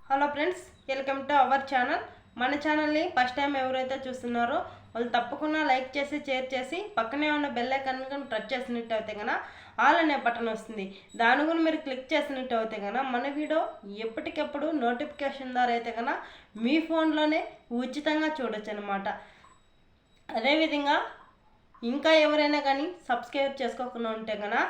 Hello friends, welcome to our channel. మన ఛానల్ని first time ఎవరైతే చూస్తున్నారో వాళ్ళు తప్పకుండా లైక్ చేసి షేర్ చేసి పక్కనే ఉన్న బెల్ ఐకాన్ కనుక టచ్ చేసినట్టు అయితే కనుక ఆల్ అనే బటన్ వస్తుంది. దాని కూడా మీరు క్లిక్ చేసినట్టు అయితే కనుక మన వీడియో ఎప్పటికప్పుడు నోటిఫికేషన్ ద్వారా అయితే కనుక మీ ఫోన్లోనే ఉచితంగా చూడొచ్చు అనమాట. అదేవిధంగా ఇంకా ఎవరైనా కానీ సబ్స్క్రైబ్ చేసుకోకుండా ఉంటే కనుక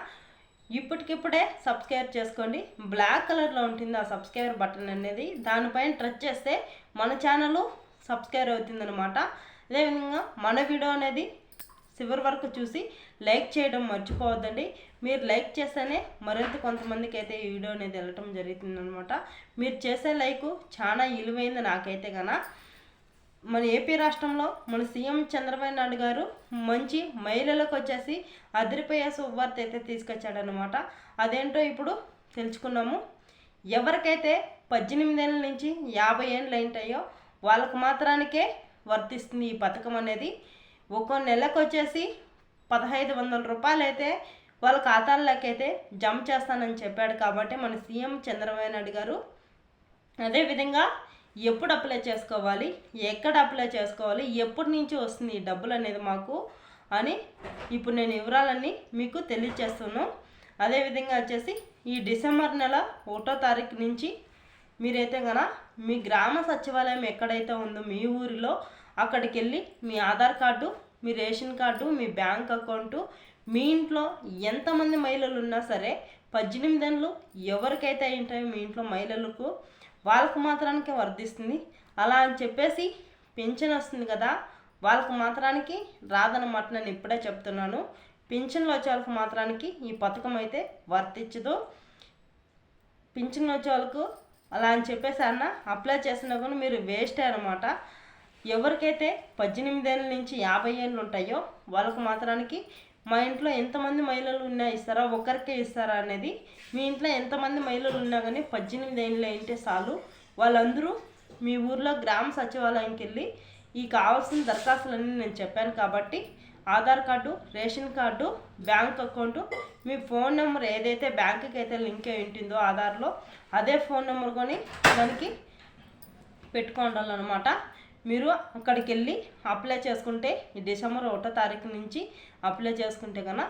ఇప్పటికిప్పుడే సబ్స్క్రైబ్ చేసుకోండి. బ్లాక్ కలర్లో ఉంటుంది ఆ సబ్స్క్రైబర్ బటన్ అనేది. దానిపైన టచ్ చేస్తే మన ఛానల్ సబ్స్క్రైబ్ అవుతుందన్నమాట. అదేవిధంగా మన వీడియో అనేది చివరి వరకు చూసి లైక్ చేయడం మర్చిపోవద్దండి. మీరు లైక్ చేస్తేనే మరింత కొంతమందికి అయితే ఈ వీడియో అనేది వెళ్ళటం జరుగుతుందన్నమాట. మీరు చేసే లైక్ చాలా విలువైంది నాకైతే కన్నా. మన ఏపీ రాష్ట్రంలో మన సీఎం చంద్రబాబు నాయుడు గారు మంచి మహిళలకు వచ్చేసి అదిరిపోయే శుభవార్త అయితే తీసుకొచ్చాడనమాట. అదేంటో ఇప్పుడు తెలుసుకున్నాము. ఎవరికైతే 18 ఏళ్ళ నుంచి 50 ఏళ్ళు అయింటాయో వాళ్ళకు మాత్రానికే వర్తిస్తుంది ఈ పథకం అనేది. ఒక్కో నెలకు వచ్చేసి 1500 రూపాయలు అయితే వాళ్ళ ఖాతాల్లోకి అయితే జమ చేస్తానని చెప్పాడు. కాబట్టి మన సీఎం చంద్రబాబు నాయుడు గారు అదేవిధంగా ఎప్పుడు అప్లై చేసుకోవాలి, ఎక్కడ అప్లై చేసుకోవాలి, ఎప్పటి నుంచి వస్తుంది ఈ డబ్బులు అనేది మాకు అని ఇప్పుడు నేను వివరాలన్నీ మీకు తెలియజేస్తున్నాను. అదేవిధంగా వచ్చేసి ఈ డిసెంబర్ నెల 1వ తారీఖు నుంచి మీరైతే కనుక మీ గ్రామ సచివాలయం ఎక్కడైతే ఉందో మీ ఊరిలో అక్కడికి వెళ్ళి మీ ఆధార్ కార్డు, మీ రేషన్ కార్డు, మీ బ్యాంక్ అకౌంటు, మీ ఇంట్లో ఎంతమంది మహిళలు ఉన్నా సరే 18 ఏళ్ళు ఎవరికైతే ఉంటాయో మీ ఇంట్లో మహిళలకు వాళ్ళకు మాత్రానికి వర్ధిస్తుంది. అలా అని చెప్పేసి పెన్షన్ వస్తుంది కదా, వాళ్ళకు మాత్రానికి రాదన్నమాట. నేను ఇప్పుడే చెప్తున్నాను. పెన్షన్లు వచ్చే వాళ్ళకు మాత్రానికి ఈ పథకం అయితే వర్తించదు. పెన్షన్ వచ్చే వాళ్ళకు అలా అని చెప్పేసి అన్న అప్లై చేసినా కూడా మీరు వేస్టే అనమాట. ఎవరికైతే 18 ఏళ్ళ నుంచి 50 ఏళ్ళు ఉంటాయో వాళ్ళకు మాత్రానికి మా ఇంట్లో ఎంతమంది మహిళలు ఉన్నా ఇస్తారా, ఒక్కరికే ఇస్తారా అనేది, మీ ఇంట్లో ఎంతమంది మహిళలు ఉన్నా కానీ 18 ఏళ్ళు అయితే చాలు. వాళ్ళందరూ మీ ఊర్లో గ్రామ సచివాలయంకి వెళ్ళి ఈ కావాల్సిన దరఖాస్తులన్నీ నేను చెప్పాను కాబట్టి Aadhaar card, ration card, bank account, మీ ఫోన్ నెంబర్ ఏదైతే బ్యాంకుకి అయితే లింక్ అయి ఉంటుందో ఆధార్లో అదే ఫోన్ నెంబర్ కొని దానికి పెట్టుకోవాలన్నమాట. మీరు అక్కడికి వెళ్ళి అప్లై చేసుకుంటే ఈ డిసెంబర్ 1వ తారీఖు నుంచి అప్లై చేసుకుంటే కన్నా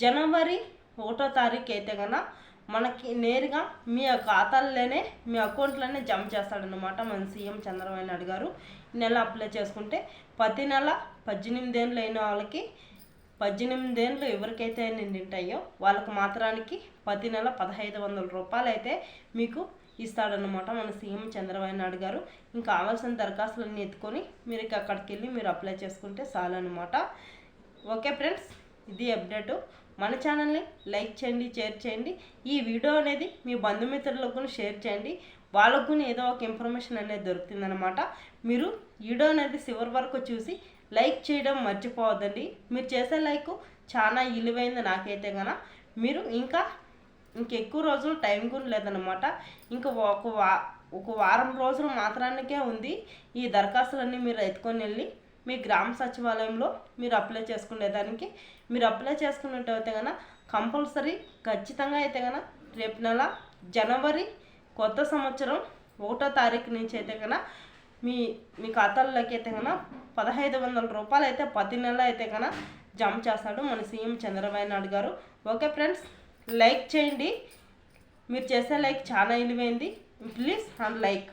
జనవరి 1వ తారీఖు అయితే కన్నా మనకి నేరుగా మీ ఖాతాల్లోనే మీ అకౌంట్లోనే జమ చేస్తాడనమాట మన సీఎం చంద్రబాబు నాయుడు గారు. ఈ నెల అప్లై చేసుకుంటే ప్రతి నెల 18 ఏళ్ళు అయిన వాళ్ళకి 18 ఏళ్ళు ఎవరికైతే నిండింటాయో వాళ్ళకు మాత్రానికి ప్రతి నెల 1500 రూపాయలు అయితే మీకు ఇస్తాడనమాట మన సీఎం చంద్రబాబు నాయుడు గారు. ఇంకా కావాల్సిన దరఖాస్తులన్నీ ఎత్తుకొని మీరు అక్కడికి వెళ్ళి మీరు అప్లై చేసుకుంటే చాలన్నమాట. ఓకే ఫ్రెండ్స్, ఇది అప్డేటు. మన ఛానల్ని లైక్ చేయండి, షేర్ చేయండి. ఈ వీడియో అనేది మీ బంధుమిత్రులకు షేర్ చేయండి. వాళ్ళకు ఏదో ఒక ఇన్ఫర్మేషన్ అనేది దొరుకుతుందన్నమాట. మీరు వీడియో అనేది చివరి వరకు చూసి లైక్ చేయడం మర్చిపోవద్దండి. మీరు చేసే లైక్ చాలా విలువైంది నాకైతే కనుక. మీరు ఇంకెక్కువ రోజులు టైం కూడా లేదన్నమాట. ఇంకా ఒక వారం రోజులు మాత్రానికే ఉంది. ఈ దరఖాస్తులన్నీ మీరు ఎత్తుకొని వెళ్ళి మీ గ్రామ సచివాలయంలో మీరు అప్లై చేసుకునేదానికి మీరు అప్లై చేసుకున్నట్టయితే కనుక కంపల్సరీ ఖచ్చితంగా అయితే కనుక రేపు నెల జనవరి కొత్త సంవత్సరం 1వ తారీఖు నుంచి అయితే కనుక మీ ఖాతాల్లోకి అయితే కనుక 1500 రూపాయలు అయితే ప్రతి నెల అయితే కనుక జమ చేస్తాడు మన సీఎం చంద్రబాబు నాయుడు గారు. ఓకే ఫ్రెండ్స్, లైక్ చేయండి. మీరు చేసే లైక్ చాలా విలువైంది. Please and like.